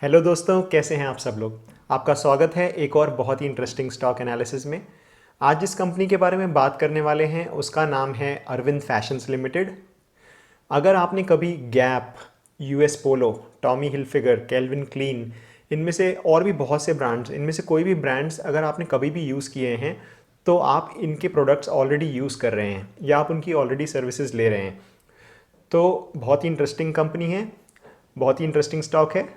Hello दोस्तों, कैसे हैं आप सब लोग। आपका स्वागत है एक और बहुत ही इंटरेस्टिंग स्टॉक एनालिसिस में। आज जिस कंपनी के बारे में बात करने वाले हैं उसका नाम है अरविंद फैशंस लिमिटेड। अगर आपने कभी gap, US Polo, Tommy Hilfiger, kelvin clean, इनमें से और भी बहुत से ब्रांड्स, इनमें से कोई भी ब्रांड्स अगर आपने कभी भी यूज़ किए हैं तो आप इनके प्रोडक्ट्स ऑलरेडी यूज़ कर रहे हैं या आप उनकी ऑलरेडी सर्विसेज ले रहे हैं। तो बहुत ही इंटरेस्टिंग कंपनी है, बहुत ही इंटरेस्टिंग स्टॉक है।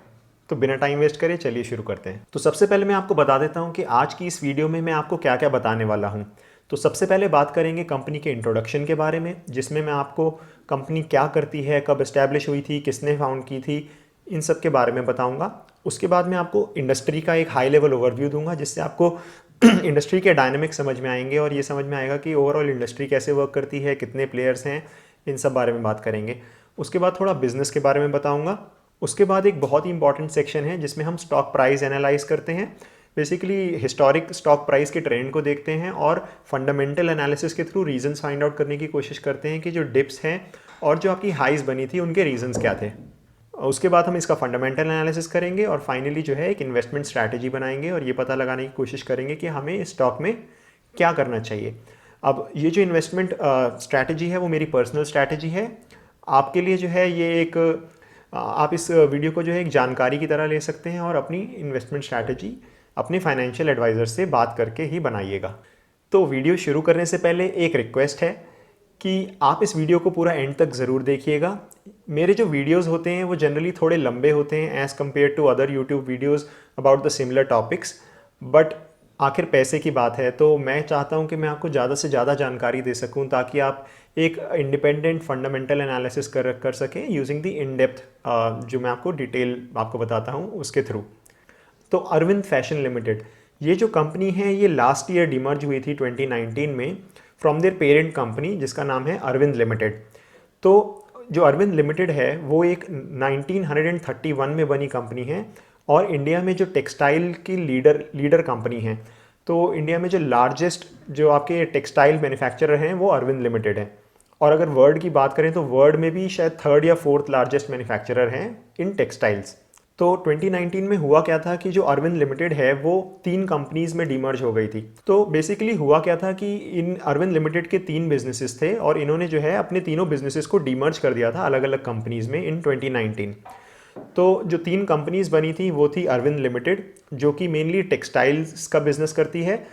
तो बिना टाइम वेस्ट करे चलिए शुरू करते हैं। तो सबसे पहले मैं आपको बता देता हूं कि आज की इस वीडियो में मैं आपको क्या क्या बताने वाला हूं। तो सबसे पहले बात करेंगे कंपनी के इंट्रोडक्शन के बारे में, जिसमें मैं आपको कंपनी क्या करती है, कब इस्टेब्लिश हुई थी, किसने फाउंड की थी, इन सब के बारे में बताऊंगा। उसके बाद मैं आपको इंडस्ट्री का एक हाई लेवल ओवरव्यू दूंगा, जिससे आपको इंडस्ट्री के डायनेमिक्स समझ में आएंगे और ये समझ में आएगा कि ओवरऑल इंडस्ट्री कैसे वर्क करती है, कितने प्लेयर्स हैं, इन सब बारे में बात करेंगे। उसके बाद थोड़ा बिजनेस के बारे में बताऊंगा। उसके बाद एक बहुत ही इंपॉर्टेंट सेक्शन है जिसमें हम स्टॉक प्राइस एनालाइज करते हैं। बेसिकली हिस्टोरिक स्टॉक प्राइस के ट्रेंड को देखते हैं और फंडामेंटल एनालिसिस के थ्रू रीजंस फाइंड आउट करने की कोशिश करते हैं कि जो डिप्स हैं और जो आपकी हाइज बनी थी उनके रीजंस क्या थे। उसके बाद हम इसका फंडामेंटल एनालिसिस करेंगे और फाइनली जो है एक इन्वेस्टमेंट स्ट्रैटेजी बनाएंगे और ये पता लगाने की कोशिश करेंगे कि हमें इस स्टॉक में क्या करना चाहिए। अब ये जो इन्वेस्टमेंट स्ट्रैटेजी है वो मेरी पर्सनल स्ट्रैटेजी है। आपके लिए जो है ये एक आप इस वीडियो को जो है एक जानकारी की तरह ले सकते हैं और अपनी इन्वेस्टमेंट स्ट्रैटेजी अपने फाइनेंशियल एडवाइज़र से बात करके ही बनाइएगा। तो वीडियो शुरू करने से पहले एक रिक्वेस्ट है कि आप इस वीडियो को पूरा एंड तक ज़रूर देखिएगा। मेरे जो वीडियोस होते हैं वो जनरली थोड़े लंबे होते हैं as compare to other YouTube videos about the similar topics, but आखिर पैसे की बात है तो मैं चाहता हूं कि मैं आपको ज़्यादा से ज़्यादा जानकारी दे सकूं ताकि आप एक इंडिपेंडेंट फंडामेंटल एनालिसिस कर सकें यूजिंग द इन डेप्थ जो मैं आपको डिटेल आपको बताता हूं उसके थ्रू। तो अरविंद फैशन लिमिटेड, ये जो कंपनी है ये लास्ट ईयर डिमर्ज हुई थी 2019 में फ्रॉम देयर पेरेंट कंपनी जिसका नाम है अरविंद लिमिटेड। तो जो अरविंद लिमिटेड है वो एक 1931 में बनी कंपनी है और इंडिया में जो टेक्सटाइल की लीडर कंपनी है। तो इंडिया में जो लार्जेस्ट जो आपके टेक्सटाइल मैन्युफैक्चरर हैं वो अरविंद लिमिटेड है। और अगर वर्ल्ड की बात करें तो वर्ल्ड में भी शायद थर्ड या फोर्थ लार्जेस्ट मैन्युफैक्चरर हैं इन टेक्सटाइल्स। तो 2019 में हुआ क्या था कि जो अरविंद लिमिटेड है वो 3 कंपनीज में डीमर्ज हो गई थी। तो बेसिकली हुआ क्या था कि इन अरविंद लिमिटेड के 3 बिजनेसेस थे और इन्होंने जो है अपने तीनों बिजनेसेस को डीमर्ज कर दिया था अलग अलग कंपनीज में इन 2019। तो जो 3 कंपनीज बनी थी वो थी अरविंद लिमिटेड जो कि मेनली टेक्सटाइल्स का बिजनेस करती है,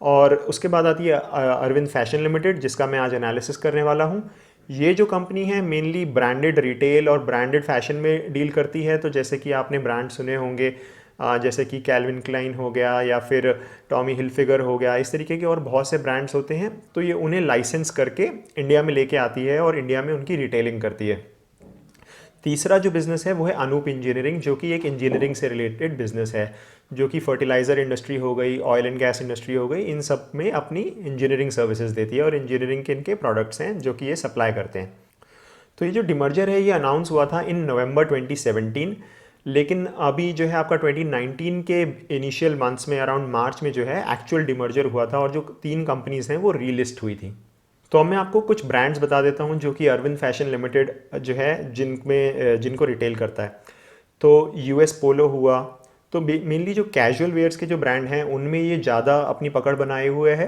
और उसके बाद आती है अरविंद फैशन लिमिटेड जिसका मैं आज एनालिसिस करने वाला हूँ। ये जो कंपनी है मेनली ब्रांडेड रिटेल और ब्रांडेड फैशन में डील करती है। तो जैसे कि आपने ब्रांड सुने होंगे जैसे कि कैल्विन क्लाइन हो गया या फिर टॉमी हिलफिगर हो गया, इस तरीके के और बहुत से ब्रांड्स होते हैं। तो ये उन्हें लाइसेंस करके इंडिया में लेके आती है और इंडिया में उनकी रिटेलिंग करती है। तीसरा जो बिज़नेस है वो है अनूप इंजीनियरिंग, जो कि एक इंजीनियरिंग से रिलेटेड बिज़नेस है, जो कि फर्टिलाइज़र इंडस्ट्री हो गई, ऑयल एंड गैस इंडस्ट्री हो गई, इन सब में अपनी इंजीनियरिंग सर्विसेज देती है और इंजीनियरिंग के इनके प्रोडक्ट्स हैं जो कि ये सप्लाई करते हैं। तो ये जो डिमर्जर है ये अनाउंस हुआ था इन नवंबर 2017, लेकिन अभी जो है आपका 2019 के इनिशियल मंथ्स में अराउंड मार्च में जो है एक्चुअल डिमर्जर हुआ था और जो 3 कंपनीज़ हैं वो रीलिस्ट हुई थी। तो अब मैं आपको कुछ ब्रांड्स बता देता हूँ जो कि अरविंद फैशन लिमिटेड जो है जिनको रिटेल करता है। तो यूएस पोलो हुआ, तो मेनली जो कैजुअल वेयर्स के जो ब्रांड हैं उनमें ये ज़्यादा अपनी पकड़ बनाए हुए है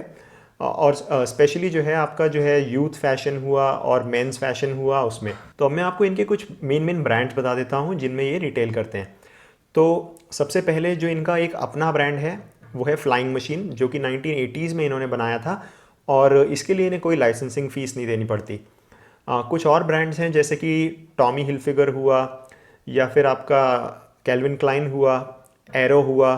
और स्पेशली जो है आपका जो है यूथ फैशन हुआ और मेंस फैशन हुआ उसमें। तो अब मैं आपको इनके कुछ मेन ब्रांड्स बता देता हूँ जिनमें ये रिटेल करते हैं। तो सबसे पहले जो इनका एक अपना ब्रांड है वो है फ्लाइंग मशीन, जो कि 1980s में इन्होंने बनाया था और इसके लिए इन्हें कोई लाइसेंसिंग फ़ीस नहीं देनी पड़ती। कुछ और ब्रांड्स हैं जैसे कि टॉमी हिलफिगर हुआ या फिर आपका कैल्विन क्लाइन हुआ, एरो हुआ,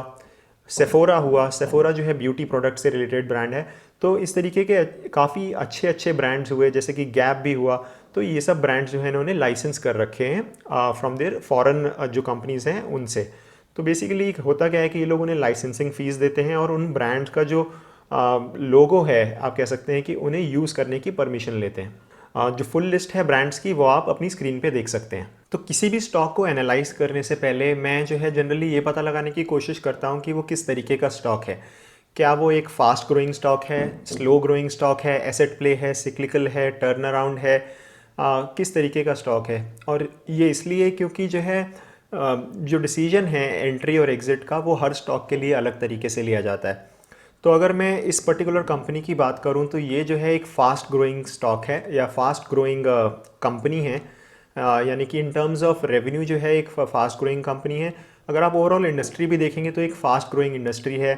सेफोरा हुआ। सेफोरा जो है ब्यूटी प्रोडक्ट से रिलेटेड ब्रांड है। तो इस तरीके के काफ़ी अच्छे अच्छे ब्रांड्स हुए, जैसे कि गैप भी हुआ। तो ये सब ब्रांड्स जो है इन्होंने लाइसेंस कर रखे हैं फ्रॉम देयर फॉरेन जो कंपनीज़ हैं उनसे। तो बेसिकली होता क्या है कि ये लोग उन्हें लाइसेंसिंग फ़ीस देते हैं और उन ब्रांड्स का जो लोगो है आप कह सकते हैं कि उन्हें यूज़ करने की परमिशन लेते हैं। जो फुल लिस्ट है ब्रांड्स की वो आप अपनी स्क्रीन पे देख सकते हैं। तो किसी भी स्टॉक को एनालाइज करने से पहले मैं जो है जनरली ये पता लगाने की कोशिश करता हूँ कि वो किस तरीके का स्टॉक है। क्या वो एक फास्ट ग्रोइंग स्टॉक है, स्लो ग्रोइंग स्टॉक है, एसेट प्ले है, सिक्लिकल है, टर्न अराउंड है, किस तरीके का स्टॉक है। और ये इसलिए क्योंकि जो है जो डिसीजन है एंट्री और एग्ज़िट का वो हर स्टॉक के लिए अलग तरीके से लिया जाता है। तो अगर मैं इस पर्टिकुलर कंपनी की बात करूं तो ये जो है एक फास्ट ग्रोइंग स्टॉक है या फास्ट ग्रोइंग कंपनी है। यानी कि इन टर्म्स ऑफ रेवेन्यू जो है एक फास्ट ग्रोइंग कंपनी है। अगर आप ओवरऑल इंडस्ट्री भी देखेंगे तो एक फास्ट ग्रोइंग इंडस्ट्री है।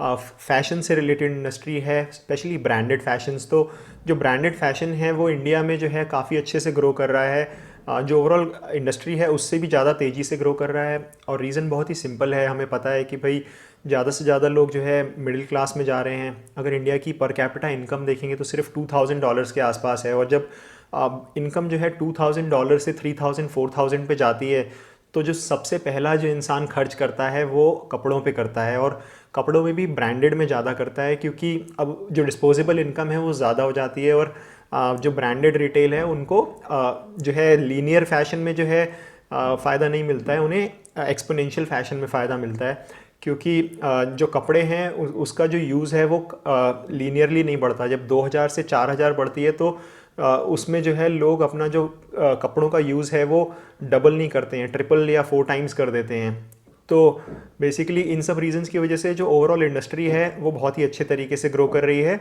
फैशन से रिलेटेड इंडस्ट्री है, स्पेशली ब्रांडेड फैशंस। तो जो ब्रांडेड फैशन है वो इंडिया में जो है काफ़ी अच्छे से ग्रो कर रहा है। जो ओवरऑल इंडस्ट्री है उससे भी ज़्यादा तेज़ी से ग्रो कर रहा है। और रीज़न बहुत ही सिंपल है, हमें पता है कि भाई ज़्यादा से ज़्यादा लोग जो है मिडिल क्लास में जा रहे हैं। अगर इंडिया की पर कैपिटा इनकम देखेंगे तो सिर्फ $2000 के आसपास है, और जब इनकम जो है $2000 से 3000 4000 पे जाती है तो जो सबसे पहला जो इंसान खर्च करता है वो कपड़ों पे करता है, और कपड़ों में भी ब्रांडेड में ज़्यादा करता है, क्योंकि अब जो डिस्पोजेबल इनकम है वो ज़्यादा हो जाती है। और जो ब्रांडेड रिटेल है उनको जो है लीनियर फैशन में जो है फ़ायदा नहीं मिलता है, उन्हें एक्सपोनेंशियल फैशन में फ़ायदा मिलता है। क्योंकि जो कपड़े हैं उसका जो यूज़ है वो लीनियरली नहीं बढ़ता। जब 2000 से 4000 बढ़ती है तो उसमें जो है लोग अपना जो कपड़ों का यूज़ है वो डबल नहीं करते हैं, ट्रिपल या 4 टाइम्स कर देते हैं। तो बेसिकली इन सब रीजंस की वजह से जो ओवरऑल इंडस्ट्री है वो बहुत ही अच्छे तरीके से ग्रो कर रही है।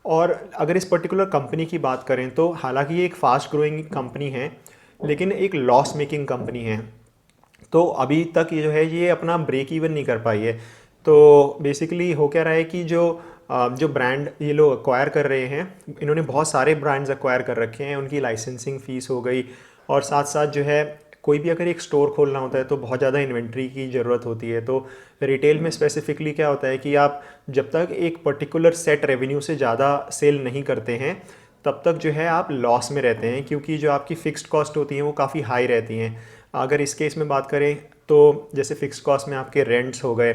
और अगर इस पर्टिकुलर कंपनी की बात करें तो हालांकि ये एक फास्ट ग्रोइंग कंपनी है लेकिन एक लॉस मेकिंग कंपनी है। तो अभी तक ये जो है ये अपना ब्रेक इवन नहीं कर पाई है। तो बेसिकली हो क्या रहा है कि जो ब्रांड ये लोग एक्वायर कर रहे हैं, इन्होंने बहुत सारे ब्रांड्स एक्वायर कर रखे हैं, उनकी लाइसेंसिंग फ़ीस हो गई, और साथ साथ जो है कोई भी अगर एक स्टोर खोलना होता है तो बहुत ज़्यादा इन्वेंट्री की ज़रूरत होती है। तो रिटेल में स्पेसिफिकली क्या होता है कि आप जब तक एक पर्टिकुलर सेट रेवेन्यू से ज़्यादा सेल नहीं करते हैं तब तक जो है आप लॉस में रहते हैं, क्योंकि जो आपकी फ़िक्स्ड कॉस्ट होती हैं वो काफ़ी हाई रहती हैं। अगर इस केस में बात करें तो जैसे फ़िक्स्ड कॉस्ट में आपके रेंट्स हो गए,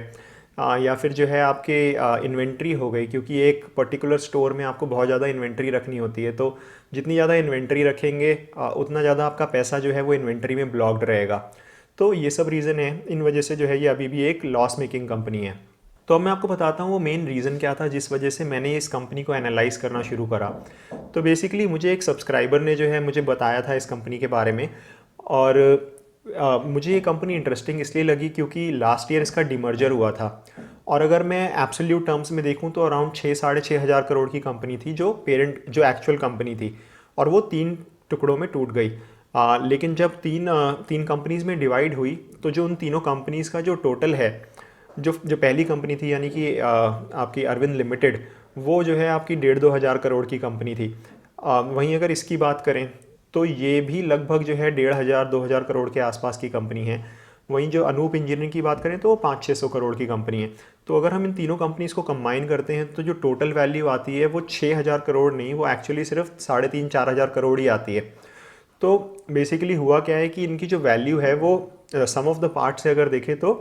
या फिर जो है आपके इन्वेंट्री हो गई, क्योंकि एक पर्टिकुलर स्टोर में आपको बहुत ज़्यादा इन्वेंट्री रखनी होती है। तो जितनी ज़्यादा इन्वेंट्री रखेंगे उतना ज़्यादा आपका पैसा जो है वो इन्वेंट्री में ब्लॉक्ड रहेगा। तो ये सब रीज़न है, इन वजह से जो है ये अभी भी एक लॉस मेकिंग कंपनी है। तो अब मैं आपको बताता हूँ वो मेन रीज़न क्या था जिस वजह से मैंने इस कंपनी को एनालाइज़ करना शुरू करा। तो बेसिकली मुझे एक सब्सक्राइबर ने जो है मुझे बताया था इस कंपनी के बारे में, और मुझे ये कंपनी इंटरेस्टिंग इसलिए लगी क्योंकि लास्ट ईयर इसका डिमर्जर हुआ था। और अगर मैं एब्सोल्यूट टर्म्स में देखूं तो अराउंड 6-6.5 हज़ार करोड़ की कंपनी थी जो एक्चुअल कंपनी थी, और वो 3 टुकड़ों में टूट गई। लेकिन जब तीन कंपनीज़ में डिवाइड हुई तो जो उन तीनों कंपनीज़ का जो टोटल है, जो पहली कंपनी थी यानी कि आपकी अरविंद लिमिटेड, वो जो है आपकी 1.5-2 हज़ार करोड़ की कंपनी थी। वहीं अगर इसकी बात करें तो ये भी लगभग जो है 1.5-2 हज़ार करोड़ के आसपास की कंपनी है। वहीं जो अनूप इंजीनियरिंग की बात करें तो वो 500-600 करोड़ की कंपनी है। तो अगर हम इन तीनों कंपनीज़ को कंबाइन करते हैं तो जो टोटल वैल्यू आती है वो 6,000 करोड़ नहीं, वो एक्चुअली सिर्फ 3.5-4 हज़ार करोड़ ही आती है। तो बेसिकली हुआ क्या है कि इनकी जो वैल्यू है वो सम ऑफ द पार्ट से अगर देखें तो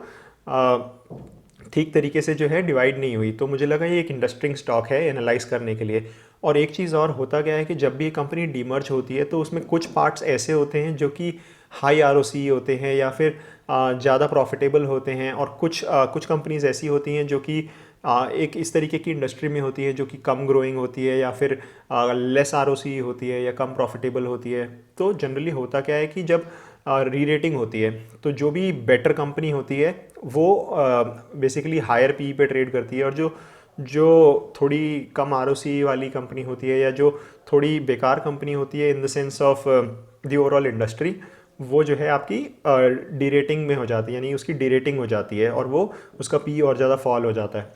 ठीक तरीके से जो है डिवाइड नहीं हुई। तो मुझे लगा ये एक इंटरेस्टिंग स्टॉक है एनालाइज करने के लिए। और एक चीज़ और होता क्या है कि जब भी कंपनी डीमर्ज होती है तो उसमें कुछ पार्ट्स ऐसे होते हैं जो कि हाई आरओसी होते हैं या फिर ज़्यादा प्रॉफिटेबल होते हैं, और कुछ कंपनीज ऐसी होती हैं जो कि एक इस तरीके की इंडस्ट्री में होती है जो कि कम ग्रोइंग होती है या फिर लेस आरओसी होती है या कम प्रॉफिटेबल होती है। तो जनरली होता क्या है कि जब री रेटिंग होती है तो जो भी बेटर कंपनी होती है वो बेसिकली हायर पी पे ट्रेड करती है, और जो थोड़ी कम आरओसी वाली कंपनी होती है या जो थोड़ी बेकार कंपनी होती है in the sense of the overall industry, वो जो है आपकी डी रेटिंग में हो जाती है, यानी उसकी डी रेटिंग हो जाती है और वो उसका पी और ज़्यादा फॉल हो जाता है।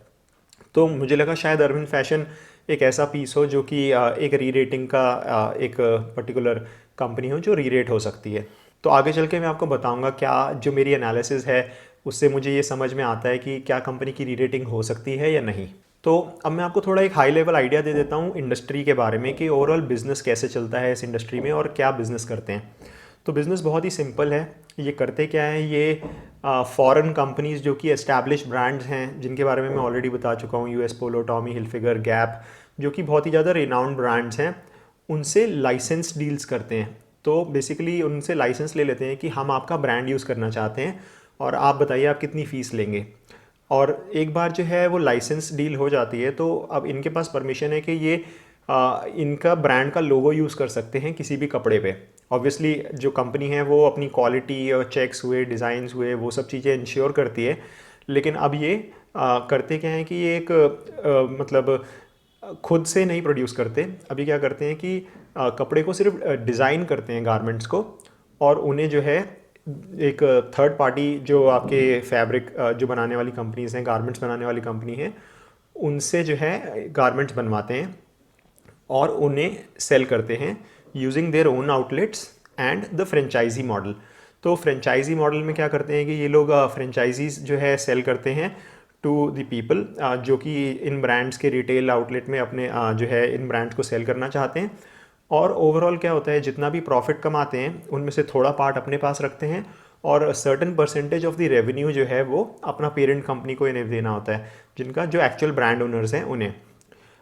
तो मुझे लगा शायद अरविंद फैशन एक ऐसा पीस हो जो कि एक री रेटिंग का एक पर्टिकुलर कंपनी हो जो री रेट हो सकती है। तो आगे चल के मैं आपको बताऊंगा क्या जो मेरी एनालिसिस है उससे मुझे ये समझ में आता है कि क्या कंपनी की री रेटिंग हो सकती है या नहीं। तो अब मैं आपको थोड़ा एक हाई लेवल आइडिया दे देता हूँ इंडस्ट्री के बारे में कि ओवरऑल बिजनेस कैसे चलता है इस इंडस्ट्री में और क्या बिज़नेस करते हैं। तो बिज़नेस बहुत ही सिंपल है। ये करते क्या है, ये फॉरेन कंपनीज़ जो कि एस्टैब्लिश ब्रांड्स हैं जिनके बारे में मैं ऑलरेडी बता चुका हूँ, US Polo, Tommy Hilfiger, gap, जो कि बहुत ही ज़्यादा रिनाउंड ब्रांड्स हैं, उनसे लाइसेंस डील्स करते हैं। तो बेसिकली उनसे लाइसेंस ले लेते हैं कि हम आपका ब्रांड यूज़ करना चाहते हैं और आप बताइए आप कितनी फ़ीस लेंगे। और एक बार जो है वो लाइसेंस डील हो जाती है तो अब इनके पास परमिशन है कि ये इनका ब्रांड का लोगो यूज़ कर सकते हैं किसी भी कपड़े पे। ऑब्वियसली जो कंपनी है वो अपनी क्वालिटी और चेक्स हुए, डिज़ाइंस हुए, वो सब चीज़ें इंश्योर करती है। लेकिन अब ये करते क्या हैं कि ये एक मतलब खुद से नहीं प्रोड्यूस करते। अभी क्या करते हैं कि कपड़े को सिर्फ डिज़ाइन करते हैं, गारमेंट्स को, और उन्हें जो है एक थर्ड पार्टी जो आपके फैब्रिक जो बनाने वाली कंपनीज हैं, गारमेंट्स बनाने वाली कंपनी हैं, उनसे जो है गारमेंट्स बनवाते हैं और उन्हें सेल करते हैं using their own outlets and the franchise model. तो फ्रेंचाइजी मॉडल में क्या करते हैं कि ये लोग फ्रेंचाइजीज जो है सेल करते हैं टू द पीपल जो कि इन ब्रांड्स के रिटेल आउटलेट में अपने जो है इन ब्रांड्स को सेल करना चाहते हैं। और ओवरऑल क्या होता है, जितना भी प्रॉफिट कमाते हैं उनमें से थोड़ा पार्ट अपने पास रखते हैं और certain percentage of the revenue जो है वो अपना पेरेंट कंपनी को इन्हें देना होता है, जिनका जो एक्चुअल ब्रांड ओनर्स हैं उन्हें।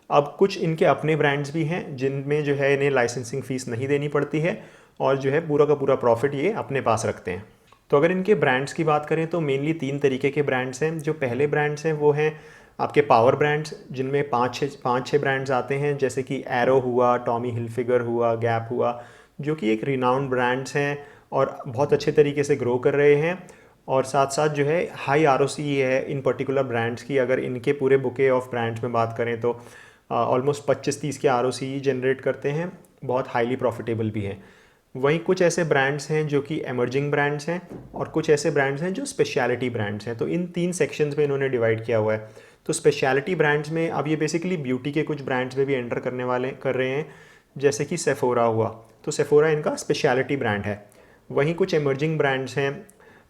अब कुछ इनके अपने ब्रांड्स भी हैं जिनमें जो है इन्हें लाइसेंसिंग फ़ीस नहीं देनी पड़ती है और जो है पूरा का पूरा प्रॉफिट ये अपने पास रखते हैं। तो अगर इनके ब्रांड्स की बात करें तो मेनली 3 तरीके के ब्रांड्स हैं। जो पहले ब्रांड्स हैं वो हैं आपके पावर ब्रांड्स, जिनमें पाँच छः ब्रांड्स आते हैं, जैसे कि एरो हुआ, टॉमी हिलफिगर हुआ, गैप हुआ, जो कि एक रिनाउंड ब्रांड्स हैं और बहुत अच्छे तरीके से ग्रो कर रहे हैं। और साथ साथ जो है हाई आरओसी है इन पर्टिकुलर ब्रांड्स की। अगर इनके पूरे बुके ऑफ ब्रांड्स में बात करें तो ऑलमोस्ट 25-30 के आरओसी जनरेट करते हैं, बहुत हाईली प्रॉफिटेबल भी हैं। वहीं कुछ ऐसे ब्रांड्स हैं जो कि एमर्जिंग ब्रांड्स हैं और कुछ ऐसे ब्रांड्स हैं जो स्पेशलिटी ब्रांड्स हैं। तो इन 3 सेक्शंस में इन्होंने डिवाइड किया हुआ है। तो स्पेशलिटी ब्रांड्स में अब ये बेसिकली ब्यूटी के कुछ ब्रांड्स में भी एंटर कर रहे हैं, जैसे कि सेफोरा हुआ। तो सेफोरा इनका स्पेशलिटी ब्रांड है। वहीं कुछ एमर्जिंग ब्रांड्स हैं।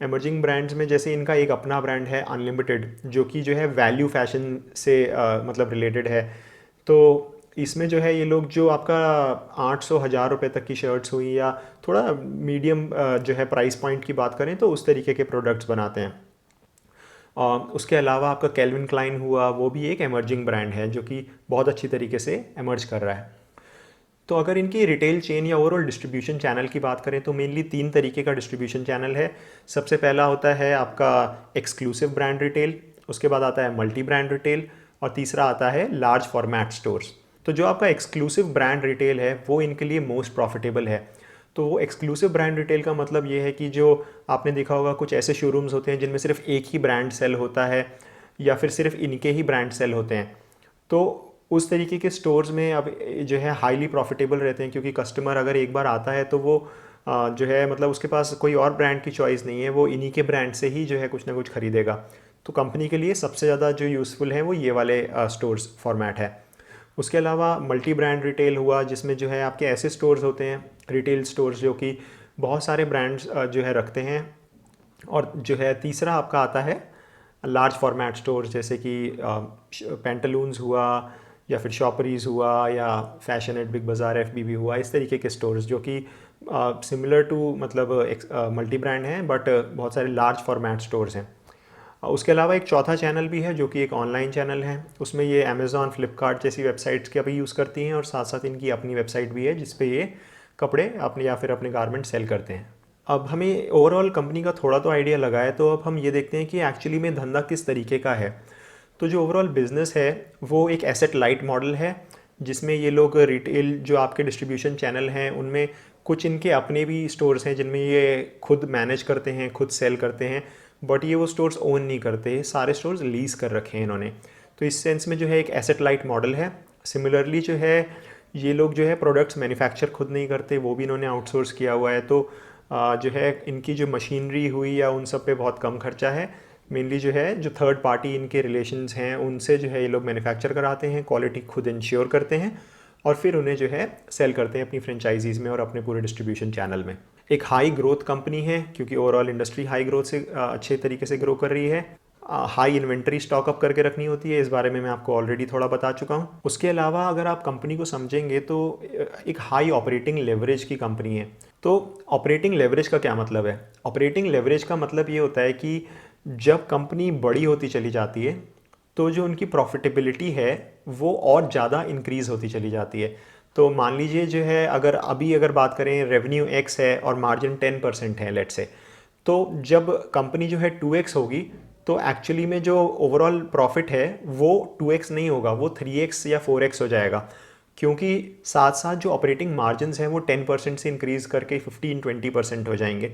एमर्जिंग ब्रांड्स में जैसे इनका एक अपना ब्रांड है अनलिमिटेड, जो कि जो है वैल्यू फैशन से मतलब रिलेटेड है। तो इसमें जो है ये लोग जो आपका 800-1000 रुपये तक की शर्ट्स हुई या थोड़ा मीडियम जो है प्राइस पॉइंट की बात करें तो उस तरीके के प्रोडक्ट्स बनाते हैं। उसके अलावा आपका कैल्विन क्लाइन हुआ, वो भी एक एमर्जिंग ब्रांड है जो कि बहुत अच्छी तरीके से एमर्ज कर रहा है। तो अगर इनकी रिटेल चेन या ओवरऑल डिस्ट्रीब्यूशन चैनल की बात करें तो मेनली 3 तरीके का डिस्ट्रीब्यूशन चैनल है। सबसे पहला होता है आपका एक्सक्लूसिव ब्रांड रिटेल, उसके बाद आता है मल्टी ब्रांड रिटेल और तीसरा आता है लार्ज फॉर्मेट स्टोर्स। तो जो आपका एक्सक्लूसिव ब्रांड रिटेल है वो इनके लिए मोस्ट प्रॉफिटेबल है। तो वो एक्सक्लूसिव ब्रांड रिटेल का मतलब ये है कि जो आपने देखा होगा कुछ ऐसे शोरूम्स होते हैं जिनमें सिर्फ एक ही ब्रांड सेल होता है या फिर सिर्फ इनके ही ब्रांड सेल होते हैं। तो उस तरीके के स्टोर्स में अब जो है हाईली प्रॉफिटेबल रहते हैं, क्योंकि कस्टमर अगर एक बार आता है तो वो जो है मतलब उसके पास कोई और ब्रांड की चॉइस नहीं है, वो इन्हीं के ब्रांड से ही जो है कुछ ना कुछ खरीदेगा। तो कंपनी के लिए सबसे ज़्यादा जो यूज़फुल है वो ये वाले स्टोर्स फॉर्मेट है। उसके अलावा मल्टी ब्रांड रिटेल हुआ, जिसमें जो है आपके ऐसे स्टोर्स होते हैं, रिटेल स्टोर्स, जो कि बहुत सारे ब्रांड्स जो है रखते हैं। और जो है तीसरा आपका आता है लार्ज फॉर्मेट स्टोर्स, जैसे कि पेंटालून्स हुआ या फिर शॉपरीज़ हुआ या फैशन एट बिग बाज़ार एफबीबी हुआ, इस तरीके के स्टोर्स जो कि सिमिलर टू मतलब मल्टी ब्रांड हैं बट बहुत सारे लार्ज फॉर्मेट स्टोर्स हैं। उसके अलावा एक चौथा चैनल भी है जो कि एक ऑनलाइन चैनल है। उसमें ये अमेज़ॉन, फ्लिपकार्ट जैसी वेबसाइट्स का भी यूज़ करती हैं और साथ साथ इनकी अपनी वेबसाइट भी है जिस पे ये कपड़े अपने या फिर अपने गारमेंट सेल करते हैं। अब हमें ओवरऑल कंपनी का थोड़ा तो आइडिया लगा है, तो अब हम ये देखते हैं कि एक्चुअली में धंधा किस तरीके का है। तो जो ओवरऑल बिज़नेस है वो एक एसेट लाइट मॉडल है, जिसमें ये लोग रिटेल जो आपके डिस्ट्रीब्यूशन चैनल हैं उनमें कुछ इनके अपने भी स्टोर्स हैं जिनमें ये खुद मैनेज करते हैं, खुद सेल करते हैं, बट ये वो स्टोर्स ओन नहीं करते, सारे स्टोर्स लीज कर रखे हैं इन्होंने। तो इस सेंस में जो है एक एसेट लाइट मॉडल है। सिमिलरली जो है ये लोग जो है प्रोडक्ट्स मैन्युफैक्चर खुद नहीं करते, वो भी इन्होंने आउटसोर्स किया हुआ है। तो जो है इनकी जो मशीनरी हुई या उन सब पे बहुत कम खर्चा है। मेनली जो है जो थर्ड पार्टी इनके रिलेशंस हैं उनसे जो है ये लोग मैन्युफैक्चर कराते हैं, क्वालिटी खुद इंश्योर करते हैं और फिर उन्हें जो है सेल करते हैं अपनी फ्रेंचाइजीज़ में और अपने पूरे डिस्ट्रीब्यूशन चैनल में। एक हाई ग्रोथ कंपनी है क्योंकि ओवरऑल इंडस्ट्री हाई ग्रोथ से अच्छे तरीके से ग्रो कर रही है। हाई इन्वेंट्री स्टॉक अप करके रखनी होती है, इस बारे में मैं आपको ऑलरेडी थोड़ा बता चुका हूँ। उसके अलावा अगर आप कंपनी को समझेंगे तो एक हाई ऑपरेटिंग लेवरेज की कंपनी है। तो ऑपरेटिंग लेवरेज का क्या मतलब है? ऑपरेटिंग लेवरेज का मतलब ये होता है कि जब कंपनी बड़ी होती चली जाती है तो जो उनकी प्रॉफिटेबिलिटी है वो और ज़्यादा इंक्रीज़ होती चली जाती है। तो मान लीजिए जो है अगर बात करें रेवेन्यू x है और मार्जिन 10% है लेट्स से, तो जब कंपनी जो है 2x होगी तो एक्चुअली में जो ओवरऑल प्रॉफिट है वो 2x नहीं होगा, वो 3x या 4x हो जाएगा। क्योंकि साथ साथ जो ऑपरेटिंग मार्जिन्स हैं वो 10% से इंक्रीज़ करके 15-20% हो जाएंगे।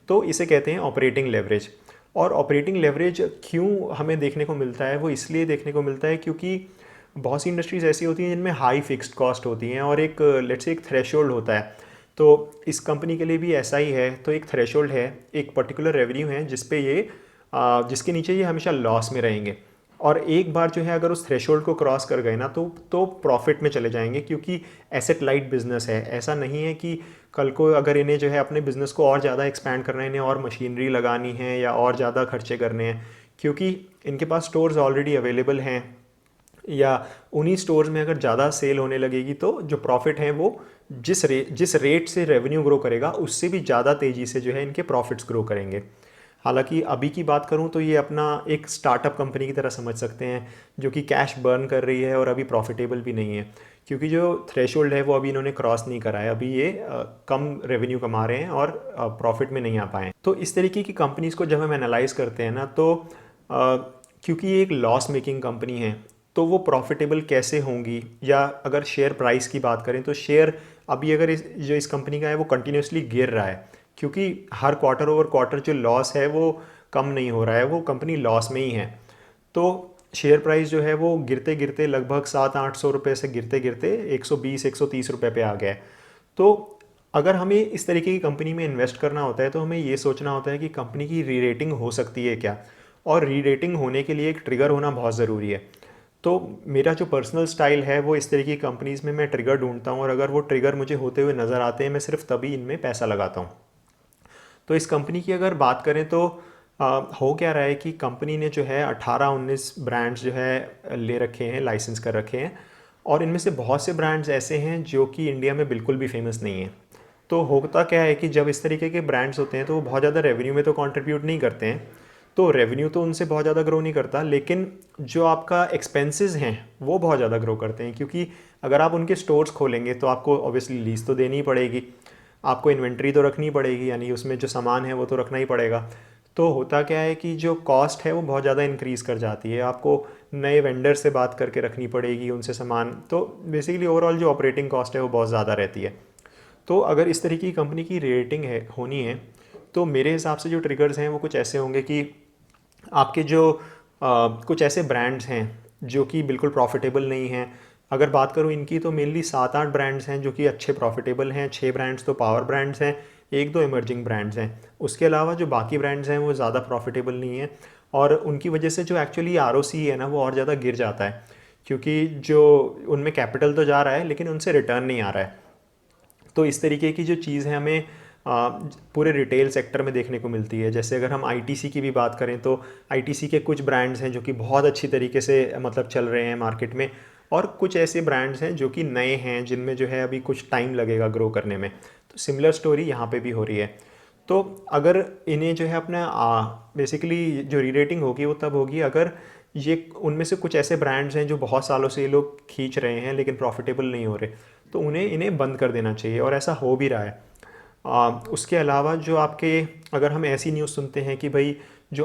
तो इसे कहते हैं ऑपरेटिंग लेवरेज। और ऑपरेटिंग लेवरेज क्यों हमें देखने को मिलता है, वो इसलिए देखने को मिलता है क्योंकि बहुत सी इंडस्ट्रीज़ ऐसी होती हैं जिनमें हाई फिक्स्ड कॉस्ट होती हैं और एक लेट्स से एक थ्रेशोल्ड होता है। तो इस कंपनी के लिए भी ऐसा ही है। तो एक थ्रेशोल्ड है, एक पर्टिकुलर रेवेन्यू है जिस पे ये जिसके नीचे ये हमेशा लॉस में रहेंगे। और एक बार जो है अगर उस थ्रेशोल्ड को क्रॉस कर गए ना तो प्रॉफिट में चले जाएंगे, क्योंकि एसेट लाइट बिजनेस है। ऐसा नहीं है कि कल को अगर इन्हें जो है अपने बिजनेस को और ज़्यादा एक्सपैंड करना है, इन्हें और मशीनरी लगानी है या और ज़्यादा खर्चे करने हैं, क्योंकि इनके पास स्टोर्स ऑलरेडी अवेलेबल हैं, या उन्हीं स्टोर्स में अगर ज़्यादा सेल होने लगेगी तो जो प्रॉफिट है वो जिस रेट से रेवेन्यू ग्रो करेगा उससे भी ज़्यादा तेज़ी से जो है इनके प्रॉफिट्स ग्रो करेंगे। हालांकि अभी की बात करूं तो ये अपना एक स्टार्टअप कंपनी की तरह समझ सकते हैं जो कि कैश बर्न कर रही है और अभी प्रॉफिटेबल भी नहीं है, क्योंकि जो थ्रेशोल्ड है वो अभी इन्होंने क्रॉस नहीं करा है। अभी ये कम रेवेन्यू कमा रहे हैं और प्रॉफिट में नहीं आ पाए। तो इस तरीके की कंपनीज को जब हम एनालाइज करते हैं ना तो क्योंकि ये एक लॉस मेकिंग कंपनी है तो वो प्रॉफिटेबल कैसे होंगी, या अगर शेयर प्राइस की बात करें तो शेयर अभी अगर जो इस कंपनी का है वो कंटिन्यूसली गिर रहा है, क्योंकि हर क्वार्टर ओवर क्वार्टर जो लॉस है वो कम नहीं हो रहा है, वो कंपनी लॉस में ही है। तो शेयर प्राइस जो है वो गिरते गिरते लगभग 700-800 रुपये से गिरते गिरते 120-130 रुपये पे आ गया है। तो अगर हमें इस तरीके की कंपनी में इन्वेस्ट करना होता है तो हमें ये सोचना होता है कि कंपनी की री रेटिंग हो सकती है क्या, और री रेटिंग होने के लिए एक ट्रिगर होना बहुत ज़रूरी है। तो मेरा जो पर्सनल स्टाइल है वो इस तरीके की कंपनीज़ में मैं ट्रिगर ढूंढता हूँ, और अगर वो ट्रिगर मुझे होते हुए नज़र आते हैं मैं सिर्फ तभी इनमें पैसा लगाता हूँ। तो इस कंपनी की अगर बात करें तो हो क्या रहा है कि कंपनी ने जो है 18-19 ब्रांड्स जो है ले रखे हैं, लाइसेंस कर रखे हैं, और इनमें से बहुत से ब्रांड्स ऐसे हैं जो कि इंडिया में बिल्कुल भी फेमस नहीं है। तो होता क्या है कि जब इस तरीके के ब्रांड्स होते हैं तो वो बहुत ज़्यादा रेवेन्यू में तो कंट्रीब्यूट नहीं करते हैं, तो रेवेन्यू तो उनसे बहुत ज़्यादा ग्रो नहीं करता, लेकिन जो आपका एक्सपेंसेस हैं वो बहुत ज़्यादा ग्रो करते हैं। क्योंकि अगर आप उनके स्टोर्स खोलेंगे तो आपको ऑब्वियसली लीज तो देनी ही पड़ेगी, आपको इन्वेंट्री तो रखनी पड़ेगी, यानी उसमें जो सामान है वो तो रखना ही पड़ेगा। तो होता क्या है कि जो कॉस्ट है वो बहुत ज़्यादा इंक्रीज़ कर जाती है, आपको नए वेंडर से बात करके रखनी पड़ेगी उनसे सामान, तो बेसिकली ओवरऑल जो ऑपरेटिंग कॉस्ट है वो बहुत ज़्यादा रहती है। तो अगर इस तरीके की कंपनी की रेटिंग है होनी है तो मेरे हिसाब से जो ट्रिगर्स हैं वो कुछ ऐसे होंगे कि आपके जो कुछ ऐसे ब्रांड्स हैं जो कि बिल्कुल प्रॉफिटेबल नहीं हैं। अगर बात करूं इनकी तो मेनली 7-8 ब्रांड्स हैं जो कि अच्छे प्रॉफिटेबल हैं, 6 ब्रांड्स तो पावर ब्रांड्स हैं, 1-2 इमर्जिंग ब्रांड्स हैं। उसके अलावा जो बाकी ब्रांड्स हैं वो ज़्यादा प्रॉफिटेबल नहीं है, और उनकी वजह से जो एक्चुअली ROC है ना वो और ज़्यादा गिर जाता है, क्योंकि जो उनमें कैपिटल तो जा रहा है लेकिन उनसे रिटर्न नहीं आ रहा है। तो इस तरीके की जो चीज़ है हमें पूरे रिटेल सेक्टर में देखने को मिलती है। जैसे अगर हम आईटीसी की भी बात करें तो आईटीसी के कुछ ब्रांड्स हैं जो कि बहुत अच्छी तरीके से मतलब चल रहे हैं मार्केट में, और कुछ ऐसे ब्रांड्स हैं जो कि नए हैं जिनमें जो है अभी कुछ टाइम लगेगा ग्रो करने में। तो सिमिलर स्टोरी यहाँ पे भी हो रही है। तो अगर इन्हें जो है अपना बेसिकली जो री रेटिंग होगी वो तब होगी अगर ये उनमें से कुछ ऐसे ब्रांड्स हैं जो बहुत सालों से ये लोग खींच रहे हैं लेकिन प्रॉफिटेबल नहीं हो रहे, तो इन्हें बंद कर देना चाहिए, और ऐसा हो भी रहा है। उसके अलावा जो आपके अगर हम ऐसी न्यूज़ सुनते हैं कि भाई जो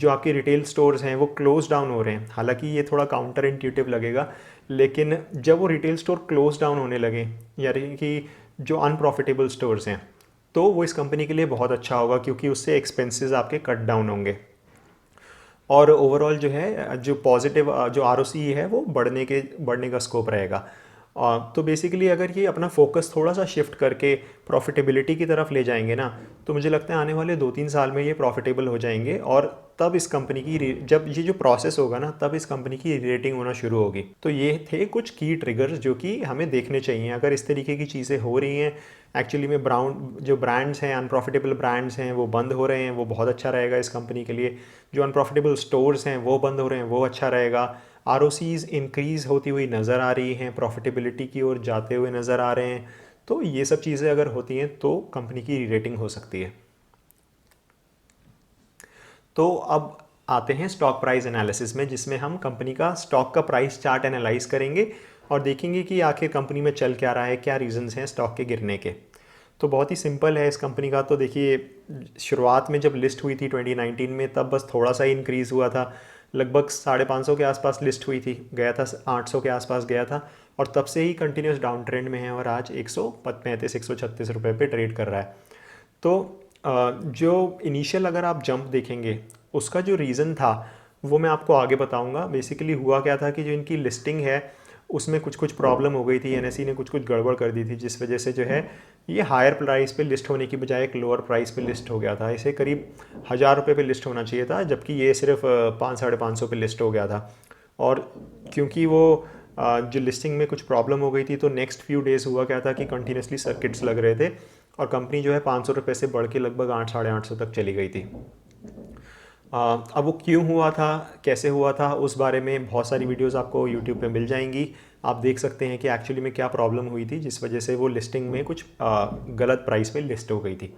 आपके रिटेल स्टोर्स हैं वो क्लोज डाउन हो रहे हैं, हालांकि ये थोड़ा काउंटर इंट्यूटिव लगेगा, लेकिन जब वो रिटेल स्टोर क्लोज डाउन होने लगे यानी कि जो अनप्रॉफिटेबल स्टोर्स हैं, तो वो इस कंपनी के लिए बहुत अच्छा होगा, क्योंकि उससे एक्सपेंसेस आपके कट डाउन होंगे और ओवरऑल जो है जो पॉजिटिव जो ROC है वो बढ़ने का स्कोप रहेगा। तो बेसिकली अगर ये अपना फोकस थोड़ा सा शिफ्ट करके प्रॉफिटेबिलिटी की तरफ ले जाएंगे ना, तो मुझे लगता है आने वाले 2-3 साल में ये प्रॉफिटेबल हो जाएंगे, और तब इस कंपनी की जब ये जो प्रोसेस होगा ना तब इस कंपनी की रेटिंग होना शुरू होगी। तो ये थे कुछ की ट्रिगर्स जो कि हमें देखने चाहिए अगर इस तरीके की चीज़ें हो रही हैं। एक्चुअली में जो ब्रांड्स हैं अनप्रॉफिटेबल ब्रांड्स हैं वो बंद हो रहे हैं, वो बहुत अच्छा रहेगा इस कंपनी के लिए। जो अनप्रॉफिटेबल स्टोर्स हैं वो बंद हो रहे हैं, वो अच्छा रहेगा। ROCs इंक्रीज़ होती हुई नज़र आ रही हैं, प्रॉफिटेबिलिटी की ओर जाते हुए नज़र आ रहे हैं। तो ये सब चीज़ें अगर होती हैं तो कंपनी की रेटिंग हो सकती है। तो अब आते हैं स्टॉक प्राइस एनालिसिस में, जिसमें हम कंपनी का स्टॉक का प्राइस चार्ट एनालाइज करेंगे और देखेंगे कि आखिर कंपनी में चल क्या रहा है, क्या रीजंस हैं स्टॉक के गिरने के। तो बहुत ही सिंपल है इस कंपनी का। तो देखिए, शुरुआत में जब लिस्ट हुई थी 2019 में तब बस थोड़ा सा इंक्रीज़ हुआ था, लगभग 550 के आसपास लिस्ट हुई थी, गया था 800 के आसपास गया था। और तब से ही कंटिन्यूस डाउन ट्रेंड में है और आज 135 136 रुपये पे ट्रेड कर रहा है। तो जो इनिशियल अगर आप जंप देखेंगे उसका जो रीज़न था वो मैं आपको आगे बताऊंगा। बेसिकली हुआ क्या था कि जो इनकी लिस्टिंग है उसमें कुछ कुछ प्रॉब्लम हो गई थी, एनएसई ने कुछ कुछ गड़बड़ कर दी थी, जिस वजह से जो है ये हायर प्राइस पे लिस्ट होने की बजाय एक लोअर प्राइस पे लिस्ट हो गया था। इसे करीब 1000 रुपये पे लिस्ट होना चाहिए था, जबकि ये सिर्फ 500-550 पे लिस्ट हो गया था। और क्योंकि वो जो लिस्टिंग में कुछ प्रॉब्लम हो गई थी तो नेक्स्ट फ्यू डेज़ हुआ क्या था कि कंटिन्यूसली सर्किट्स लग रहे थे और कंपनी जो है 500 रुपये से बढ़ के लगभग 800-850 तक चली गई थी। अब वो क्यों हुआ था, कैसे हुआ था, उस बारे में बहुत सारी वीडियोस आपको यूट्यूब पे मिल जाएंगी। आप देख सकते हैं कि एक्चुअली में क्या प्रॉब्लम हुई थी जिस वजह से वो लिस्टिंग में कुछ गलत प्राइस पे लिस्ट हो गई थी।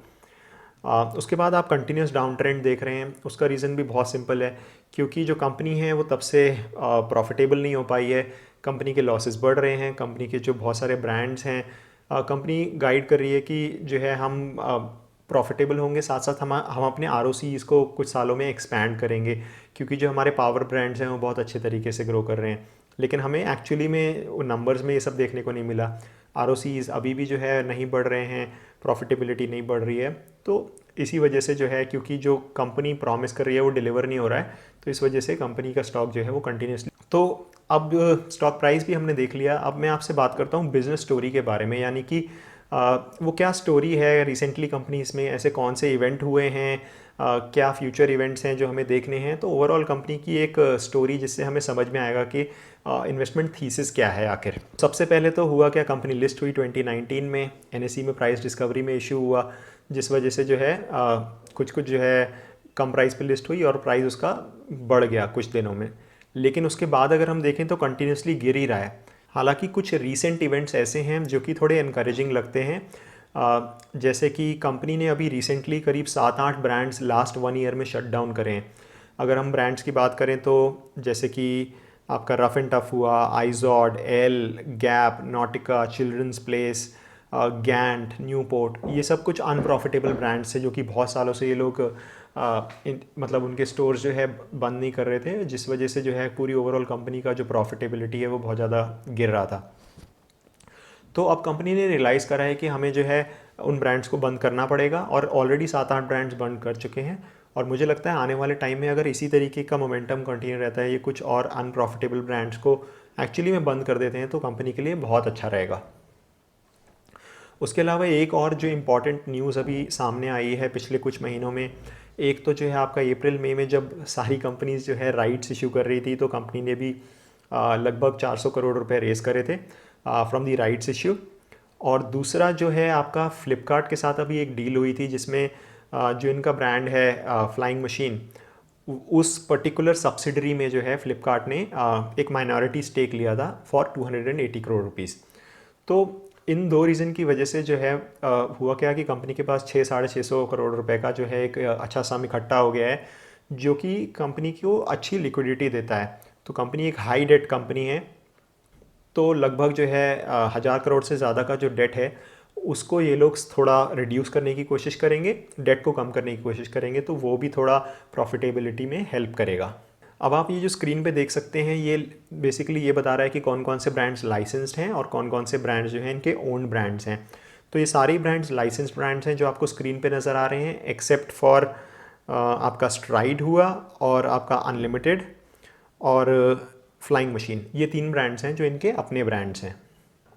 उसके बाद आप कंटिन्यूस डाउन ट्रेंड देख रहे हैं, उसका रीज़न भी बहुत सिंपल है, क्योंकि जो कंपनी है वो तब से प्रॉफिटेबल नहीं हो पाई है। कंपनी के लॉसेस बढ़ रहे हैं, कंपनी के जो बहुत सारे ब्रांड्स हैं, कंपनी गाइड कर रही है कि जो है हम प्रॉफिटेबल होंगे, साथ साथ हम अपने ROC इसको कुछ सालों में एक्सपैंड करेंगे, क्योंकि जो हमारे पावर ब्रांड्स हैं वो बहुत अच्छे तरीके से ग्रो कर रहे हैं। लेकिन हमें एक्चुअली में नंबर्स में ये सब देखने को नहीं मिला। ROCs अभी भी जो है नहीं बढ़ रहे हैं, प्रॉफिटेबिलिटी नहीं बढ़ रही है। तो इसी वजह से जो है, क्योंकि जो कंपनी प्रॉमिस कर रही है वो डिलीवर नहीं हो रहा है, तो इस वजह से कंपनी का स्टॉक जो है वो कंटिन्यूसली। तो अब स्टॉक प्राइस भी हमने देख लिया, अब मैं आपसे बात करता हूँ बिजनेस स्टोरी के बारे में, यानी कि वो क्या स्टोरी है रिसेंटली कंपनीज में, ऐसे कौन से इवेंट हुए हैं, क्या फ्यूचर इवेंट्स हैं जो हमें देखने हैं। तो ओवरऑल कंपनी की एक स्टोरी जिससे हमें समझ में आएगा कि इन्वेस्टमेंट थीसिस क्या है आखिर। सबसे पहले तो हुआ क्या, कंपनी लिस्ट हुई 2019 में, एनएसई में प्राइस डिस्कवरी में इशू हुआ, जिस वजह से जो है कुछ कुछ जो है कम प्राइस पे लिस्ट हुई और प्राइस उसका बढ़ गया कुछ दिनों में। लेकिन उसके बाद अगर हम देखें तो कंटिन्यूसली गिर ही रहा है। हालांकि कुछ रीसेंट इवेंट्स ऐसे हैं जो कि थोड़े इनकरेजिंग लगते हैं, जैसे कि कंपनी ने अभी रिसेंटली करीब 7-8 ब्रांड्स लास्ट 1 ईयर में शट डाउन करे हैं। अगर हम ब्रांड्स की बात करें तो जैसे कि आपका रफ एंड टफ हुआ, Izod, L, Gap, Nautica, Children's Place, Gant, Newport, ये सब कुछ अनप्रॉफिटेबल ब्रांड्स हैं जो कि बहुत सालों से ये लोग मतलब उनके स्टोर्स जो है बंद नहीं कर रहे थे, जिस वजह से जो है पूरी ओवरऑल कंपनी का जो प्रॉफिटेबिलिटी है वो बहुत ज़्यादा गिर रहा था। तो अब कंपनी ने रियलाइज़ करा है कि हमें जो है उन ब्रांड्स को बंद करना पड़ेगा, और ऑलरेडी 7-8 ब्रांड्स बंद कर चुके हैं। और मुझे लगता है आने वाले टाइम में अगर इसी तरीके का मोमेंटम कंटिन्यू रहता है, ये कुछ और अनप्रॉफिटेबल ब्रांड्स को एक्चुअली में बंद कर देते हैं, तो कंपनी के लिए बहुत अच्छा रहेगा। उसके अलावा एक और जो इम्पॉर्टेंट न्यूज़ अभी सामने आई है पिछले कुछ महीनों में, एक तो जो है आपका अप्रैल मई में जब सारी कंपनीज जो है राइट्स इशू कर रही थी, तो कंपनी ने भी लगभग 400 करोड़ रुपए रेज़ करे थे फ्रॉम दी राइट्स इशू। और दूसरा जो है आपका फ्लिपकार्ट के साथ अभी एक डील हुई थी, जिसमें जो इनका ब्रांड है फ्लाइंग मशीन, उस पर्टिकुलर सब्सिडरी में जो है फ्लिपकार्ट ने एक माइनॉरिटी स्टेक लिया था फॉर 280 करोड़ रुपीज़। तो इन दो रीज़न की वजह से जो है हुआ क्या कि कंपनी के पास 600-650 करोड़ रुपए का जो है एक अच्छा सम इकट्ठा हो गया है, जो कि कंपनी को अच्छी लिक्विडिटी देता है। तो कंपनी एक हाई डेट कंपनी है, तो लगभग जो है 1000 करोड़ से ज़्यादा का जो डेट है उसको ये लोग थोड़ा रिड्यूस करने की कोशिश करेंगे, डेट को कम करने की कोशिश करेंगे, तो वो भी थोड़ा प्रॉफिटेबिलिटी में हेल्प करेगा। अब आप ये जो स्क्रीन पे देख सकते हैं, ये बेसिकली ये बता रहा है कि कौन कौन से ब्रांड्स लाइसेंस्ड हैं और कौन कौन से ब्रांड्स जो हैं इनके ओन ब्रांड्स हैं। तो ये सारे ब्रांड्स लाइसेंस्ड ब्रांड्स हैं जो आपको स्क्रीन पे नज़र आ रहे हैं, एक्सेप्ट फॉर आपका स्ट्राइड हुआ और आपका अनलिमिटेड और फ्लाइंग मशीन। ये 3 ब्रांड्स हैं जो इनके अपने ब्रांड्स हैं।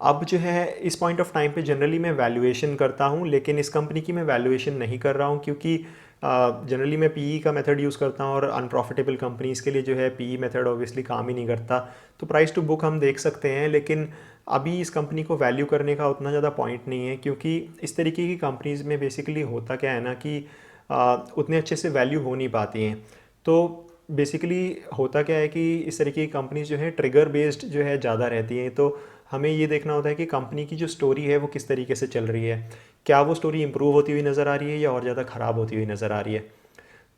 अब जो है इस पॉइंट ऑफ टाइम पे जनरली मैं वैल्यूएशन करता हूँ, लेकिन इस कंपनी की मैं वैल्यूएशन नहीं कर रहा हूँ, क्योंकि जनरली मैं पीई का मेथड यूज़ करता हूँ और अनप्रॉफिटेबल कंपनीज़ के लिए जो है पीई मेथड ऑब्वियसली काम ही नहीं करता। तो प्राइस टू बुक हम देख सकते हैं, लेकिन अभी इस कंपनी को वैल्यू करने का उतना ज़्यादा पॉइंट नहीं है, क्योंकि इस तरीके की कंपनीज़ में बेसिकली होता क्या है ना कि उतने अच्छे से वैल्यू हो नहीं पाती हैं। तो बेसिकली होता क्या है कि इस तरीके की कंपनीज जो है ट्रिगर बेस्ड जो है ज़्यादा रहती हैं। तो हमें ये देखना होता है कि कंपनी की जो स्टोरी है वो किस तरीके से चल रही है, क्या वो स्टोरी इंप्रूव होती हुई नज़र आ रही है या और ज़्यादा ख़राब होती हुई नज़र आ रही है।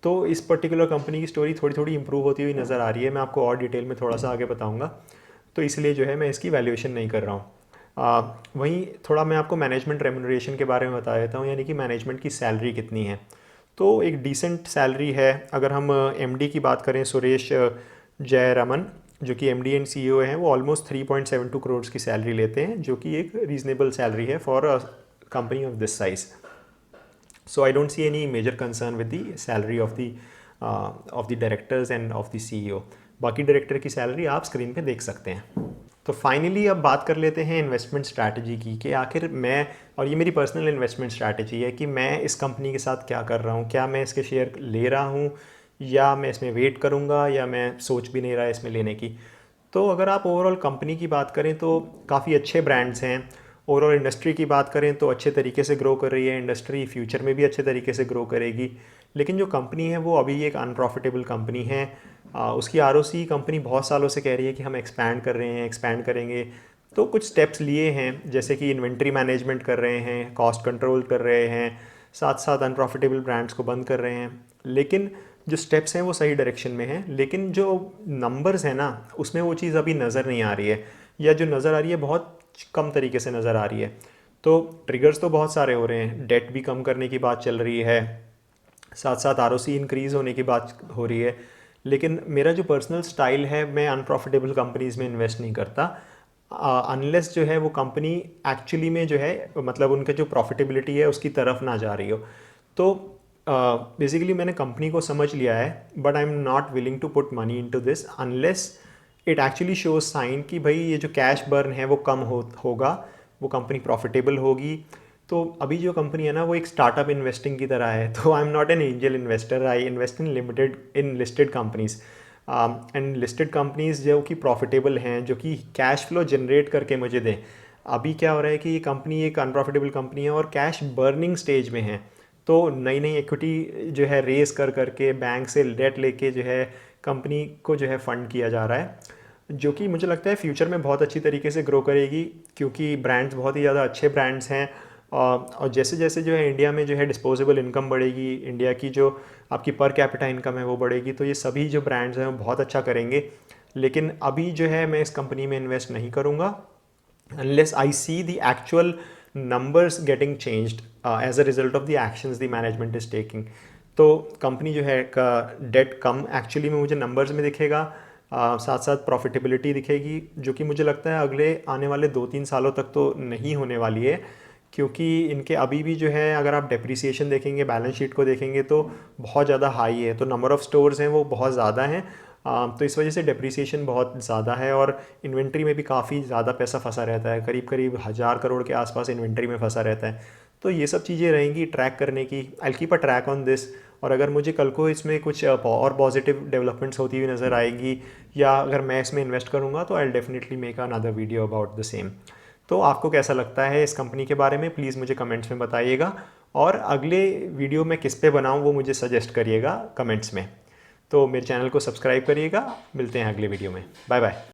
तो इस पर्टिकुलर कंपनी की स्टोरी थोड़ी थोड़ी इंप्रूव होती हुई नज़र आ रही है, मैं आपको और डिटेल में थोड़ा सा आगे बताऊँगा, तो इसलिए जो है मैं इसकी वैल्यूएशन नहीं कर रहा हूँ। वहीं थोड़ा मैं आपको मैनेजमेंट रेम्यूनरेशन के बारे में बता देता हूँ, यानी कि मैनेजमेंट की सैलरी कितनी है। तो एक डिसेंट सैलरी है। अगर हम एमडी की बात करें सुरेश जयरामन, जो कि एमडी एंड सीईओ हैं, वो ऑलमोस्ट 3.72 करोड़ की सैलरी लेते हैं, जो कि एक रीजनेबल सैलरी है for a company of this size. So I don't see any major concern with the salary of the directors and of the CEO. बाकी डायरेक्टर की सैलरी आप स्क्रीन पे देख सकते हैं. तो फाइनली अब बात कर लेते हैं इन्वेस्टमेंट स्ट्रैटेजी की, कि आखिर मैं, और ये मेरी पर्सनल इन्वेस्टमेंट स्ट्रैटेजी है, कि मैं इस कंपनी के साथ क्या कर रहा हूँ. क्या मैं इसके शेयर ले रहा हूँ, या मैं इसमें वेट करूँगा, या मैं सोच भी नहीं रहा इसमें लेने की. तो अगर आप ओवरऑल कंपनी की बात करें तो काफ़ी अच्छे ब्रांड्स हैं. ओवरऑल इंडस्ट्री की बात करें तो अच्छे तरीके से ग्रो कर रही है इंडस्ट्री, फ्यूचर में भी अच्छे तरीके से ग्रो करेगी. लेकिन जो कंपनी है वो अभी एक अनप्रॉफिटेबल कंपनी है. उसकी आरओसी कंपनी बहुत सालों से कह रही है कि हम एक्सपैंड कर रहे हैं, एक्सपैंड करेंगे. तो कुछ स्टेप्स लिए हैं, जैसे कि इन्वेंट्री मैनेजमेंट कर रहे हैं, कॉस्ट कंट्रोल कर रहे हैं, साथ साथ अनप्रॉफिटेबल ब्रांड्स को बंद कर रहे हैं. लेकिन जो स्टेप्स हैं वो सही डायरेक्शन में हैं, लेकिन जो नंबर्स हैं ना, उसमें वो चीज़ अभी नज़र नहीं आ रही है, या जो नज़र आ रही है बहुत कम तरीके से नज़र आ रही है. तो ट्रिगर्स तो बहुत सारे हो रहे हैं. डेट भी कम करने की बात चल रही है, साथ साथ आरओसी इंक्रीज़ होने की बात हो रही है. लेकिन मेरा जो पर्सनल स्टाइल है, मैं अनप्रॉफिटेबल कंपनीज़ में इन्वेस्ट नहीं करता अनलेस जो है वो कंपनी एक्चुअली में जो है, मतलब उनका जो प्रॉफिटेबिलिटी है उसकी तरफ ना जा रही हो. तो बेसिकली मैंने कंपनी को समझ लिया है, but I am not willing to put money into this unless it actually shows sign कि भाई ये जो कैश बर्न है वो कम होगा, वो कंपनी प्रॉफिटेबल होगी. तो अभी जो कंपनी है ना, वो एक स्टार्टअप इन्वेस्टिंग की तरह है. तो आई am not an angel investor, I invest in listed companies. And listed companies जो कि प्रॉफिटेबल हैं, जो कि कैश फ्लो जनरेट करके मुझे दें. अभी क्या हो रहा है कि ये कंपनी एक अनप्रॉफिटेबल कंपनी है और कैश बर्निंग स्टेज में है. तो नई नई इक्विटी जो है रेस कर करके बैंक से डेट लेके जो है कंपनी को जो है फंड किया जा रहा है, जो कि मुझे लगता है फ्यूचर में बहुत अच्छी तरीके से ग्रो करेगी, क्योंकि ब्रांड्स बहुत ही ज़्यादा अच्छे ब्रांड्स हैं. और जैसे जैसे जो है इंडिया में जो है डिस्पोजेबल इनकम बढ़ेगी, इंडिया की जो आपकी पर कैपिटा इनकम है वो बढ़ेगी, तो ये सभी जो ब्रांड्स हैं वो बहुत अच्छा करेंगे. लेकिन अभी जो है मैं इस कंपनी में इन्वेस्ट नहीं करूँगा unless I see the actual numbers getting changed as a result of the actions the management is taking. तो कंपनी जो है का डेट कम एक्चुअली में मुझे नंबर्स में दिखेगा, साथ साथ प्रॉफिटेबिलिटी दिखेगी, जो कि मुझे लगता है अगले आने वाले 2-3 सालों तक तो नहीं होने वाली है, क्योंकि इनके अभी भी जो है, अगर आप डेप्रिसिएशन देखेंगे, बैलेंस शीट को देखेंगे तो बहुत ज़्यादा हाई है. तो नंबर ऑफ़ स्टोर्स हैं वो बहुत ज़्यादा हैं, तो इस वजह से डेप्रिसिएशन बहुत ज़्यादा है, और इन्वेंट्री में भी काफ़ी ज़्यादा पैसा फंसा रहता है, करीब करीब 1000 करोड़ के आसपास इन्वेंट्री में फंसा रहता है. तो ये सब चीज़ें रहेंगी ट्रैक करने की. I will keep a track on this. और अगर मुझे कल को इसमें कुछ और पॉजिटिव डेवलपमेंट्स होती हुई नज़र आएगी, या अगर मैं इसमें इन्वेस्ट करूँगा, तो I will definitely make another video about the same. तो आपको कैसा लगता है इस कंपनी के बारे में, प्लीज़ मुझे कमेंट्स में बताइएगा, और अगले वीडियो में किस पे बनाऊँ वो मुझे सजेस्ट करिएगा कमेंट्स में. तो मेरे चैनल को सब्सक्राइब करिएगा. मिलते हैं अगले वीडियो में. Bye bye.